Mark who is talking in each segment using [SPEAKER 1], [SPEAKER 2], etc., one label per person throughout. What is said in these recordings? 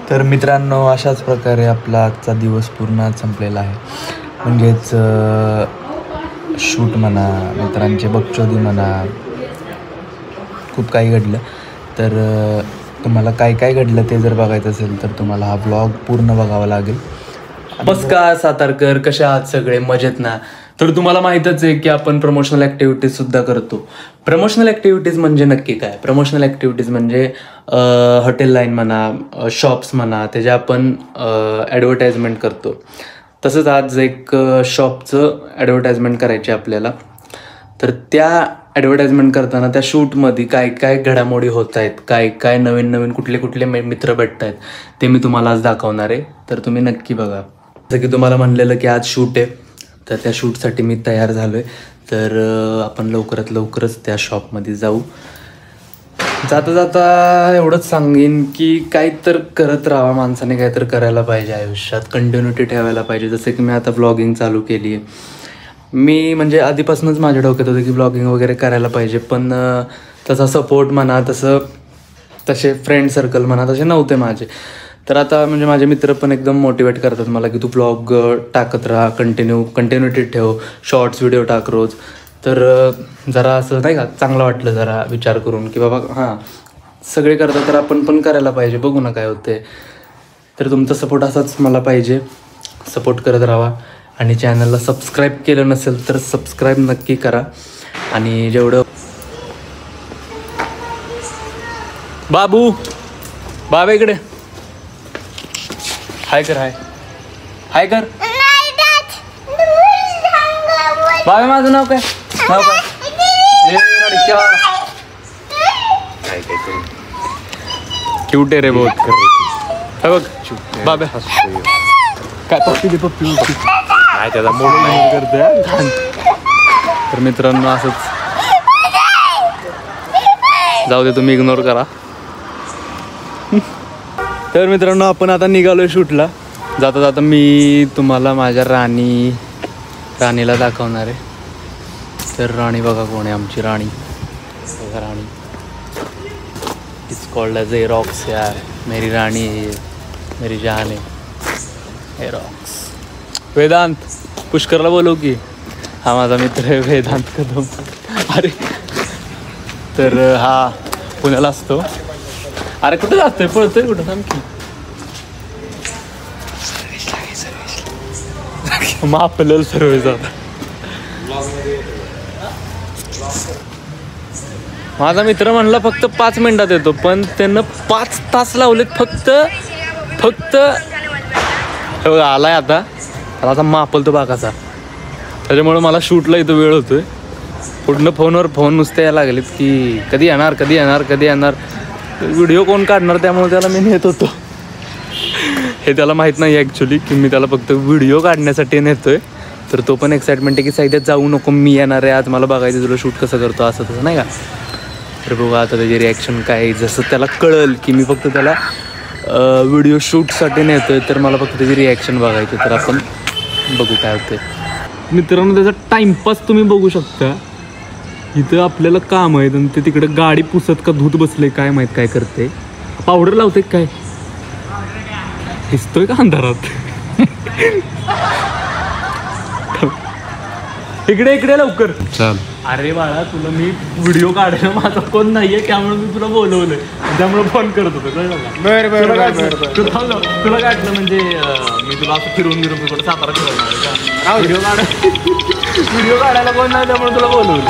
[SPEAKER 1] तर मित्रांनो, अशाच प्रकारे आपला आजचा दिवस पूर्ण संपलेला आहे. म्हणजेच शूट म्हणा, मित्रांचे बकचोदी म्हणा, खूप काही घडलं. तर तुम्हाला काय काय घडलं ते जर बघायचं असेल तर तुम्हाला हा व्लॉग पूर्ण बघावा लागेल. नमस्कार सातारकर, कशा आहात सगळे? मजेत ना? तर तुम्हाला माहीतच आहे की आपण प्रमोशनल ॲक्टिव्हिटीज सुद्धा करतो. प्रमोशनल ॲक्टिव्हिटीज म्हणजे नक्की काय? प्रमोशनल ॲक्टिव्हिटीज म्हणजे हॉटेल लाईन म्हणा, शॉप्स म्हणा, त्याच्या आपण ॲडव्हर्टाइजमेंट करतो. तसंच आज एक शॉपचं ॲडव्हर्टाइजमेंट करायची आपल्याला. तर त्या ॲडव्हर्टाइजमेंट करताना त्या शूटमध्ये काय काय घडामोडी होत आहेत, काय काय नवीन नवीन कुठले कुठले मित्र भेटत आहेत ते मी तुम्हाला आज दाखवणार आहे. तर तुम्ही नक्की बघा. जसं की तुम्हाला म्हणलेलं की आज शूट आहे, तर त्या शूटसाठी मी तयार झालो आहे. तर आपण लवकरच त्या शॉपमध्ये जाऊ. जाता जाता एवढंच सांगेन की काही तर करत राहा. माणसाने काहीतरी करायला पाहिजे आयुष्यात, कंटिन्युटी ठेवायला पाहिजे. जसं की मी आता व्लॉगिंग चालू केली आहे. मी म्हणजे आधीपासूनच माझ्या डोक्यात होतं की व्लॉगिंग वगैरे करायला पाहिजे, पण तसा सपोर्ट म्हणा, तसे फ्रेंड सर्कल म्हणा तसे नव्हते माझे. तर आता म्हणजे माझे मित्र पण एकदम मोटिवेट करतात मला की तू ब्लॉग टाकत राहा, कंटिन्युटी ठेव, शॉर्ट्स व्हिडिओ टाक रोज. तर जरा असं नाही का चांगलं वाटलं जरा विचार करून की बाबा हां सगळे करतात तर आपण पण करायला पाहिजे, बघू ना काय होते. तर तुमचा सपोर्ट असाच मला पाहिजे, सपोर्ट करत राहा. आणि चॅनलला सबस्क्राईब केलं नसेल तर सबस्क्राईब नक्की करा. आणि जेवढं बाबा इकडे हाय कर बाबा, माझं नाव काय? क्यूट आहे रे बहुत. बघ बाबा काय पप्पी काय त्याला मोड नाही करते. तर मित्रांनो असंच जाऊ दे, तुम्ही इग्नोर करा. तर मित्रांनो आपण आता निघालोय शूटला. जाता जाता मी तुम्हाला माझ्या राणीला दाखवणार आहे. तर राणी बघा कोण आहे आमची राणी. It's called as a rocks यार. मेरी राणी है, मेरी जान है रॉक्स. वेदांत पुष्करला बोलू की हा माझा मित्र आहे वेदांत कदम. अरे तर हा पुण्याला असतो. अरे कुठं जातोय, पळतोय कुठं? सांग की. मग आपल्याला सर्व्हिस जात. माझा मित्र म्हणला फक्त 5 मिनिटात येतो, पण त्यानं 5 तास लावलेत फक्त आलाय आता. आता मापल तो बाकाचा. त्याच्यामुळे मला शूटला इथं वेळ होतोय. पूर्ण फोनवर फोन नुसते यायला लागलेत की कधी येणार. व्हिडिओ कोण काढणार, त्यामुळे त्याला मी नेत होतो. हे त्याला माहीत नाही ॲक्च्युली की मी त्याला फक्त व्हिडिओ काढण्यासाठी नेतोय. तर तो पण एक्साइटमेंट आहे की साईड्यात जाऊ नको, मी येणार आहे आज, मला बघायचं तुला शूट कसं करतो असं तसं नाही का. तर बघा आता त्याची रिॲक्शन काय. जसं त्याला कळलं की मी फक्त त्याला व्हिडिओ शूटसाठी नेतोय, तर मला फक्त त्याची रिॲक्शन बघायची. तर आपण बघू काय होते. मित्रांनो त्याचा टाइमपास तुम्ही बघू शकता. इथं आपल्याला काम आहे आणि ते तिकडे गाडी पुसत का धूत बसले काय माहीत काय करते. पावडर लावते काय दिसतोय का अंधारात. इकडे लवकर चल. अरे बाळा तुला मी व्हिडिओ काढायला माझा कोण नाहीये, त्यामुळे मी तुला बोलवलंय, त्यामुळे फोन करत होतो. कळलं का? तुला काढलं म्हणजे मी तुला असं फिरून थोडं सातारा फिरवणार व्हिडिओ काढायला कोण नाही, त्यामुळे तुला बोलवलं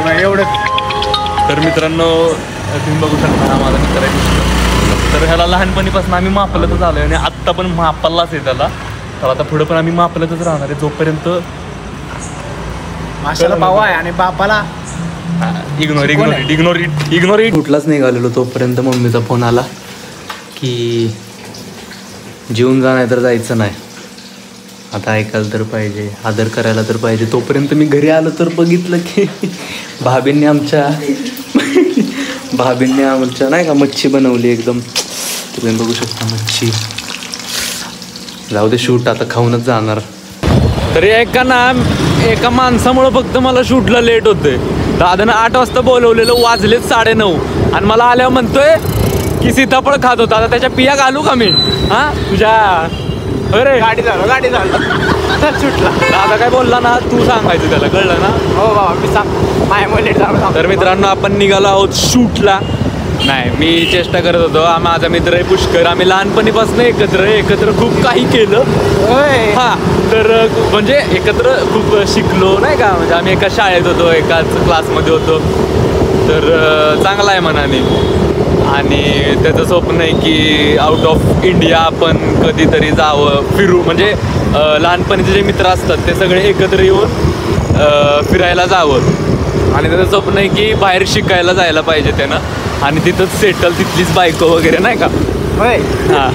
[SPEAKER 1] नाही एवढं. तर मित्रांनो तुम्ही बघू शकता हा माझा मित्र आहे. तर ह्याला लहानपणीपासून आम्ही मापलतच आलोय आणि आत्ता पण मापलाच आहे त्याला. तर आता पुढं पण आम्ही मापलतच राहणार आहे जोपर्यंत माशाला भाऊ आहे आणि बापाला इग्नोर कुठलाच निघालेलो. तोपर्यंत मम्मीचा फोन आला की जेवून जा नाही तर जायचं नाही. आता ऐकायला तर पाहिजे, आदर करायला तर पाहिजे. तोपर्यंत मी घरी आलो तर बघितलं की भाभींनी आमच्या नाही का मच्छी बनवली एकदम. तुम्ही बघू शकता मच्छी. जाऊ दे शूट आता खाऊनच जाणार. तरी एका माणसामुळं फक्त मला शूटला लेट होतोय. दादानं 8 वाजता बोलवलेलं, वाजलेत 9:30 आणि मला आल्यावर म्हणतोय
[SPEAKER 2] की सीताफळ खात होता. आता त्याच्या पिया घालू का मी? हा तुझ्या अरे
[SPEAKER 3] गाडी झालं सुटला.
[SPEAKER 2] दादा काय बोलला ना तू सांगायचं त्याला, कळलं ना?
[SPEAKER 3] हो बाबा मी सांग माझ्या लेट झालं.
[SPEAKER 2] तर मित्रांनो आपण निघालो आहोत शूटला. नाही मी चेष्टा करत होतो. माझा मित्र आहे पुष्कर, आम्ही लहानपणीपासून एकत्र खूप काही केलं. हा तर म्हणजे एकत्र खूप शिकलो नाही का, म्हणजे आम्ही एकाच शाळेत होतो, एकाच क्लासमध्ये होतो. तर चांगला आहे मनाने. आणि त्याचं स्वप्न आहे की आउट ऑफ इंडिया आपण कधीतरी जावं, फिरू. म्हणजे लहानपणीचे जे मित्र असतात ते सगळे एकत्र येऊन फिरायला जावं. आणि त्याचं स्वप्न आहे की बाहेर शिकायला जायला पाहिजे त्यानं, आणि तिथंच सेटल, तिथलीच बायको वगैरे नाही का.
[SPEAKER 3] होय.
[SPEAKER 2] हां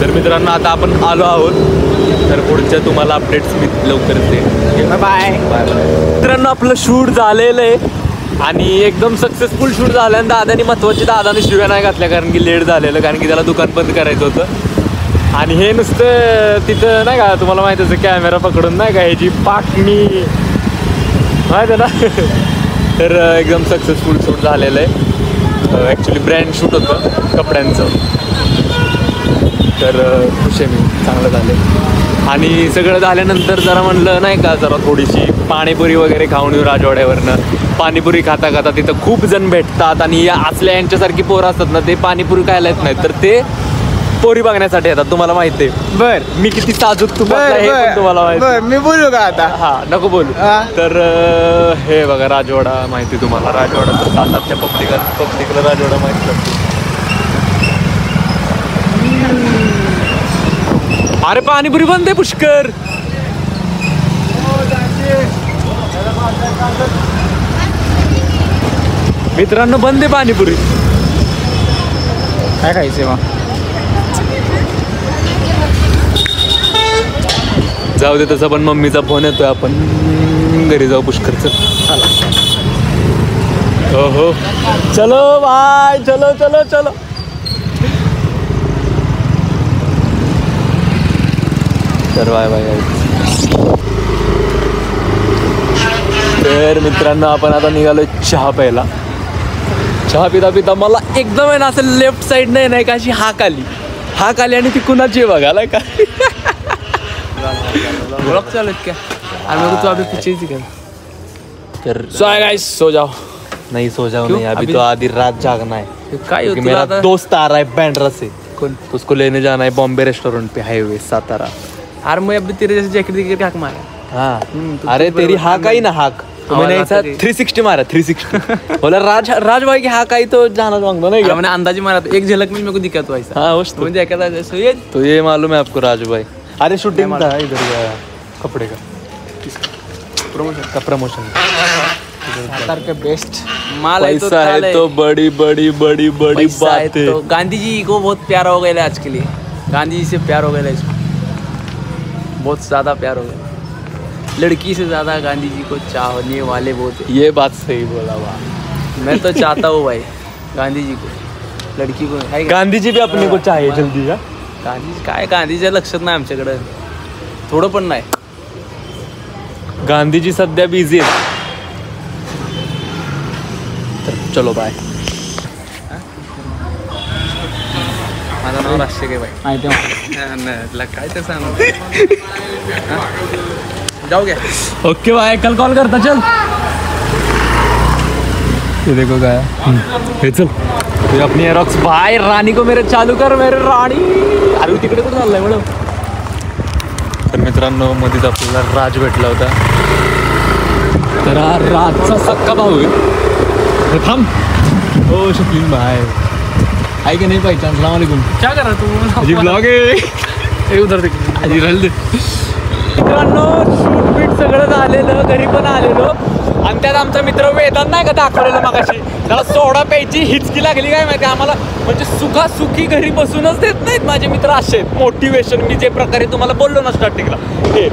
[SPEAKER 2] तर मित्रांनो आता आपण आलो आहोत. तर पुढच्या तुम्हाला अपडेट्स मी लवकरच देईन.
[SPEAKER 3] Bye
[SPEAKER 2] bye bye. मित्रांनो आपलं शूट झालेलं आहे आणि एकदम सक्सेसफुल शूट झालं. आणि दादानी दादाने शिव्या नाही घातल्या कारण की लेट झालेलं, कारण की त्याला दुकान बंद करायचं होतं. आणि हे नुसतं तिथं नाही का, तुम्हाला माहिती आहे कॅमेरा पकडून नाही का ह्याची पाकणी माहिती आहे ना. तर एकदम सक्सेसफुल शूट झालेलं आहे. ॲक्च्युली ब्रँड शूट होतं कपड्यांचं. तर खुश आहे मी, चांगलं झालं. आणि सगळं झाल्यानंतर जरा म्हणलं नाही का जरा थोडीशी पाणीपुरी वगैरे खाऊन येऊ राजवाड्यावरनं. पाणीपुरी खाता खाता तिथं खूप जण भेटतात आणि आचल्या यांच्यासारखी पोरं असतात ना, ते पाणीपुरी खायला येत नाहीत, तर ते पोरी बघण्यासाठी येतात. तुम्हाला माहिती आहे
[SPEAKER 3] बर
[SPEAKER 2] मी किती साजूक तुम्हाला हे पण तुम्हाला माहिती.
[SPEAKER 3] मी बोलू का आता?
[SPEAKER 2] हा नको बोलू. तर हे बघा राजवाडा माहिती तुम्हाला. राजवाडा तर सातारच्या पब्लिकला राजवाडा माहिती असतो. अरे पाणीपुरी बंद आहे पुष्कर. मित्रांनो बंद आहे पाणीपुरी.
[SPEAKER 3] काय खायचंय मग?
[SPEAKER 2] जाऊ दे तसं, पण मम्मीचा फोन येतोय, आपण घरी जाऊ पुष्करचं. हो हो चलो बाय. चलो चलो चलो. तर बाय बाय. तर मित्रांनो आपण आता निघालो चहा प्यायला. चहा पिता पिता मला एकदम आहे ना असं लेफ्ट साईड नाही का अशी हाक आली आणि ती कुणाची बघायला का
[SPEAKER 3] ब्लॉग चालू क्या? आणि तू अभी पीछे ही कर.
[SPEAKER 2] तर सो जाओ. नहीं सो जाओ नहीं, अभी तो आधी रात जागना है.
[SPEAKER 3] काय
[SPEAKER 2] क्योंकि मेरा दोस्त आ रहा है बैंड्रा से. कौन? तो उसको लेने जाना है बॉम्बे रेस्टोरेंट पे, हाईवे सातारा.
[SPEAKER 3] अरे मैं अभी तेरे जैसे जैकेट दिख के हाक मारा.
[SPEAKER 2] हाँ अरे तेरी हाक आई ना हाक, तो मैंने ऐसा 360 मारा 360. बोला राज भाई की हाक आई तो जाना मांगता नहीं क्या.
[SPEAKER 3] मैंने अंदाजी मारा था, एक झलक में मेरे को दिखा तो ऐसा.
[SPEAKER 2] हाँ उस
[SPEAKER 3] मुझे देखा था जैसे ये.
[SPEAKER 2] तो ये मालूम है आपको राजू भाई. अरे शूटिंग था इधर गया कपड़े का प्रमोशन.
[SPEAKER 3] सातार के बेस्ट माल
[SPEAKER 2] पैसा है तो बड़ी बड़ी बड़ी बड़ी बात है.
[SPEAKER 3] तो गांधी जी को बहुत प्यार हो गया आज के लिए. गांधी जी से प्यार हो गया इसको, बहुत ज़्यादा प्यार हो गया. लड़की से ज़्यादा गांधी जी को चाहने वाले बहुत है.
[SPEAKER 2] ये बात सही बोला वाह.
[SPEAKER 3] मैं तो चाहता हूँ भाई गांधी जी को, लड़की को है.
[SPEAKER 2] गांधी जी भी अपने को चाहिए जल्दी. का
[SPEAKER 3] गांधी काय गांधीच्या लक्षात नाही आमच्याकडे थोडं पण नाही.
[SPEAKER 2] गांधीजी सध्या बिझी आहेत. तर चलो बाय.
[SPEAKER 3] माझं नाव राजशेख आहे भाई.
[SPEAKER 2] माहिती आहे
[SPEAKER 3] काय ते सांग. जाऊ घ्या.
[SPEAKER 2] ओके बाय, कल कॉल करता. चल ये देखो काय हे चल तू अपनी एरॉक्स भाई राणी को मेरे चालू कर मेरे राणी. अरे तिकडे कुठं चाललाय मॅडम. तर मित्रांनो मध्येच आपल्याला राज भेटला होता. तर हा राजचा सक्का भाऊ आहे. थांब हो शकील भाई आहे की नाही पहचान. सलाम वालेकुम.
[SPEAKER 3] क्या कर रहा तू?
[SPEAKER 2] ब्लॉग आहे
[SPEAKER 3] उधर देख.
[SPEAKER 2] मित्रांनो शूट बीट सगळं झालेलं, घरी पण आलेलो. आणि त्यात आमचा मित्र वेदांत नाही का दाखवलेलं मगाशी, त्याला सोडा प्यायची हिचकी लागली काय माहिती आम्हाला. म्हणजे सुखासुखी घरी बसूनच देत नाहीत माझे मित्र असे. मोटिवेशन मी जे प्रकारे तुम्हाला बोललो ना स्टार्टिंगला हे.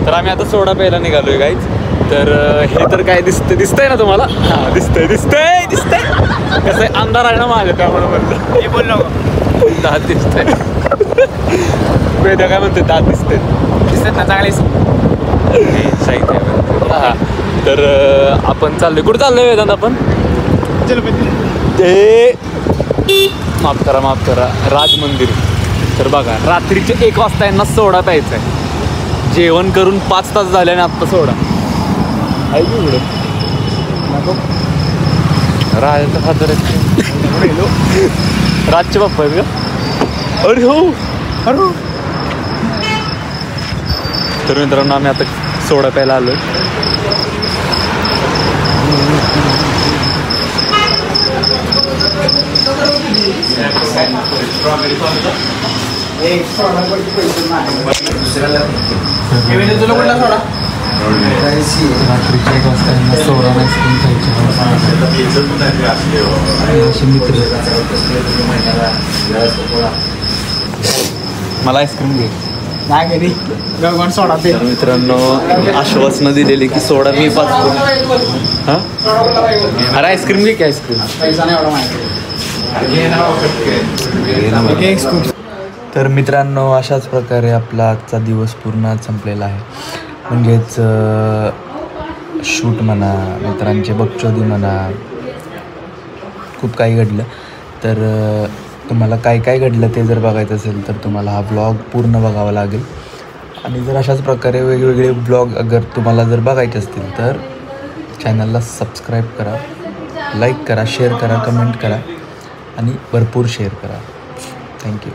[SPEAKER 2] तर आम्ही आता सोडा प्यायला निघालोय गाईज. तर हे तर काय दिसतंय ना तुम्हाला. हां दिसतंय कसं आहे अंधार आहे ना माझ्या, त्यामुळे म्हणतो
[SPEAKER 3] हे बोललो
[SPEAKER 2] दात दिसतंय. वेदा काय म्हणते दात दिसतंय
[SPEAKER 3] ना चांगले
[SPEAKER 2] शाहीत आहे. हां तर आपण चाललोय. कुठं चाललोय वेदांत आपण?
[SPEAKER 3] चल
[SPEAKER 2] माफ करा राज मंदिर. तर बघा रात्रीचे 1 वाजता यांना सोडा प्यायचा आहे. जेवण करून 5 तास झाले आणि आत्ता सोडा आहे की पुढे राजाचा फादर राजचे बाप्पा आहेत का? अरे हो अरे. तर मित्रांनो आम्ही आता सोडा प्यायला आलोय.
[SPEAKER 1] रात्रीच्या 1 वाजता यांना सोडा आईस्क्रीम खायचे मित्र.
[SPEAKER 2] मला आईस्क्रीम घे.
[SPEAKER 3] नाही घरी गगन सोडा ते.
[SPEAKER 2] तर मित्रांनो आश्वासनं दिलेली की सोडा मी पाचतो. हां अरे आईस्क्रीम घे की आईस्क्रीम.
[SPEAKER 3] पैसा नाही एवढा माहिती.
[SPEAKER 1] तर मित्रांनो अशाच प्रकारे आपला आजचा दिवस पूर्ण संपलेला आहे. म्हणजेच शूट म्हणा, मित्रांचे बकचोदी म्हणा, खूप काही घडलं. तर तुम्हाला काय काय घडलं ते जर बघायचं असेल तर तुम्हाला हा ब्लॉग पूर्ण बघावा लागेल. आणि जर अशाच प्रकारे वेगवेगळे ब्लॉग अगर तुम्हाला जर बघायचे असतील तर चॅनलला सबस्क्राईब करा, लाईक करा, शेअर करा, कमेंट करा आणि भरपूर शेअर करा. थँक्यू.